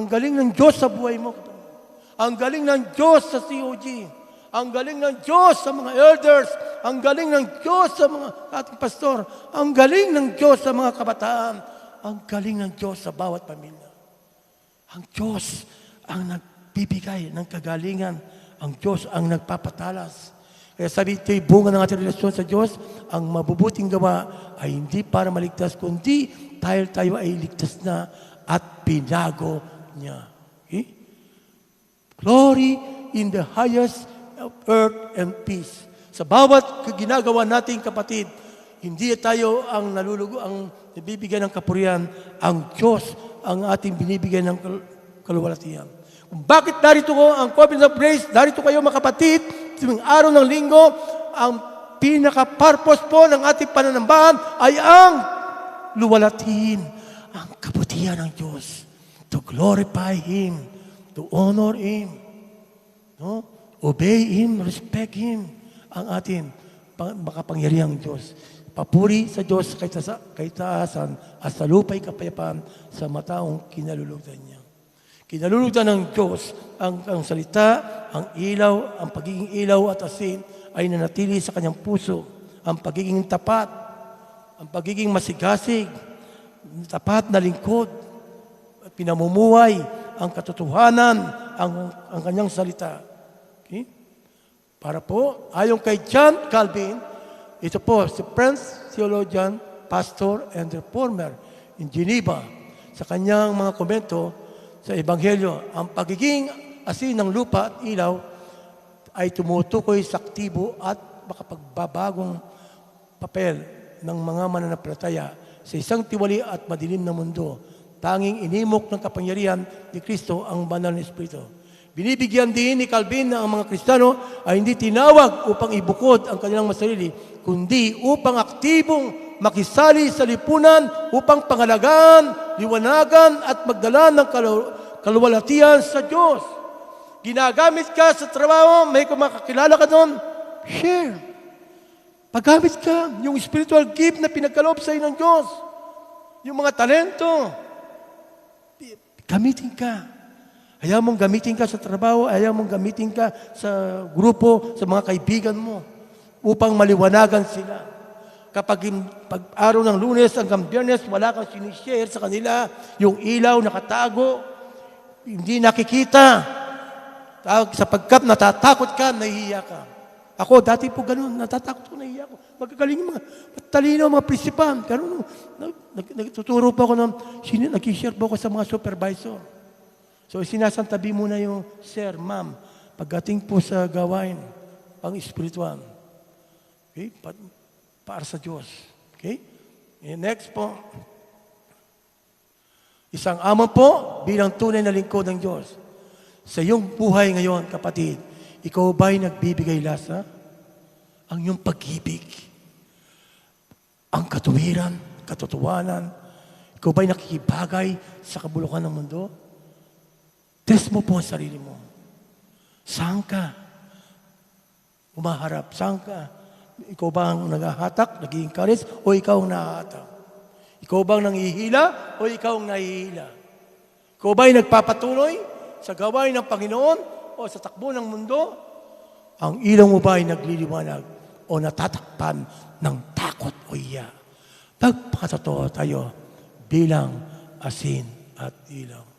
Ang galing ng Diyos sa buhay mo. Ang galing ng Diyos sa COG. Ang galing ng Diyos sa mga elders. Ang galing ng Diyos sa mga ating pastor. Ang galing ng Diyos sa mga kabataan. Ang galing ng Diyos sa bawat pamilya. Ang Diyos ang nagbibigay ng kagalingan. Ang Diyos ang nagpapatalas. Kaya sabi ito'y bunga ng ating relasyon sa Diyos, ang mabubuting gawa ay hindi para maligtas, kundi tayo ay ligtas na at pinago niya. Okay? Glory in the highest of earth and peace. Sa bawat ginagawa nating kapatid, hindi tayo ang nalulugo, ang nabibigyan ng kapurihan, ang Diyos ang ating binibigyan ng kaluwalhatian. Kung bakit narito ko ang Covenant of Grace, narito kayo mga kapatid, sa araw ng linggo, ang pinaka-purpose po ng ating pananambahan ay ang luwalhatiin ang kabutihan ng Diyos. To glorify Him, to honor Him, no? Obey Him, respect Him, ang ating makapangyarihang Diyos. Papuri sa Diyos kay taasan at sa lupa'y kapayapaan sa mataong kinalulugdan niya. Kinalulugdan ng Diyos ang salita, ang ilaw, ang pagiging ilaw at asin ay nanatili sa kanyang puso. Ang pagiging tapat, ang pagiging masigasig, tapat na lingkod, pinamumuhay, ang katotohanan, ang kanyang salita. Okay? Para po, ayon kay John Calvin, ito po, si French theologian, pastor, and reformer in Geneva, sa kanyang mga komento sa Ebanghelyo, ang pagiging asin ng lupa at ilaw ay tumutukoy sa aktibo at makapagbabagong papel ng mga mananampalataya sa isang tiwali at madilim na mundo. Tanging inimok ng kapangyarihan ni Kristo ang banal na Espiritu. Binibigyan din ni Calvin na ang mga Kristiyano ay hindi tinawag upang ibukod ang kanilang masarili, kundi upang aktibong makisali sa lipunan upang pangalagaan, liwanagan at magdala ng kaluwalhatian sa Diyos. Ginagamit ka sa trabaho, may makakilala ka doon, share. Paggamit ka, yung spiritual gift na pinagkaloob sa iyo ng Diyos, yung mga talento, gamitin ka. Ayaw mong gamitin ka sa trabaho, ayaw mong gamitin ka sa grupo, sa mga kaibigan mo, upang maliwanagan sila. Kapag pag-araw ng Lunes hanggang Biyernes, wala kang sinishare sa kanila, yung ilaw nakatago, hindi nakikita. Sapagkat natatakot ka, nahihiya ka. Ako, dati po ganun, natatakot ko, nahihiya ko. Magkagaling mga talino, mga prisipan. Ganun, nagtuturo po ako nag-share po ako sa mga supervisor. So, sinasantabi muna yung, sir, ma'am, pagdating po sa gawain, pang espiritual. Okay? Para sa Diyos. Okay? And next po, isang ama po bilang tunay na lingkod ng Diyos. Sa iyong buhay ngayon, kapatid, ikaw ba'y nagbibigay lasa? Ang iyong pag-ibig, ang katuwiran, katotohanan, ikaw ba'y nakikibagay sa kabulukan ng mundo? Test mo po ang sarili mo. Saan ka umaharap? Saan ka? Ikaw ba ang naghahatak, nag-i-encourage, o ikaw ang nahahatak? Ikaw ba ang nangihila, o ikaw ang nahihila? Ikaw ba ay nagpapatuloy sa gawain ng Panginoon, o sa takbo ng mundo? Ang ilaw mo ba ay nagliliwanag, o natatakpan ng takot o iya? Pagpakatotoo tayo bilang asin at ilaw.